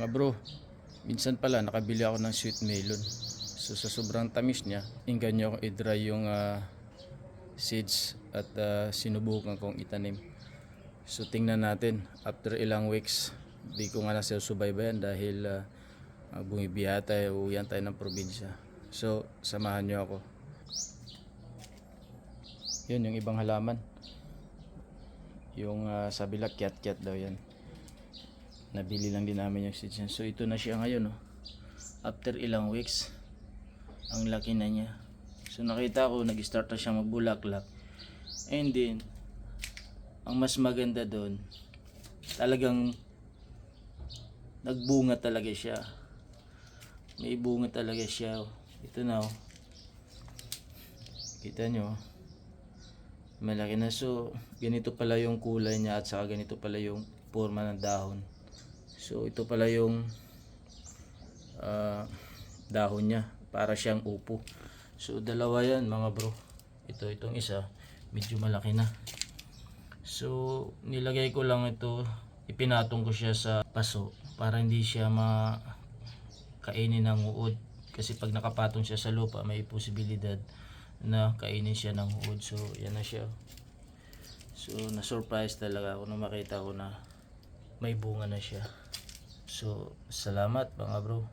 Mga bro, minsan pala nakabili ako ng sweet melon. So sa sobrang tamis niya, inggan niyo akong i-dry yung seeds at sinubukan kong itanim. So tingnan natin after ilang weeks. Di ko nga nasusubaybayan dahil bumibiyahe tayo, uuwihan tayo ng probinsya. So samahan niyo ako. Yun yung ibang halaman. Yung sabi lang kiat-kiat daw yan. Nabili lang din namin yung seeds. So ito na siya ngayon, oh. After ilang weeks, ang laki na niya. So nakita ko nag-start na siya magbulaklak. And then ang mas maganda doon, talagang nagbunga talaga siya. May bunga talaga siya, oh. Ito na, oh. Kita nyo, oh. Malaki na. So ganito pala yung kulay niya at saka ganito pala yung forma ng dahon. So ito pala yung dahon niya, para siyang upo. So dalawa yan mga bro. Itong isa medyo malaki na. So nilagay ko lang ito, ipinatong ko siya sa paso para hindi siya makainin ng uod. Kasi pag nakapatong siya sa lupa, may posibilidad na kainin siya ng uod. So yan na siya. So na-surprise talaga ako nung makita ko na may bunga na siya. So salamat mga bro.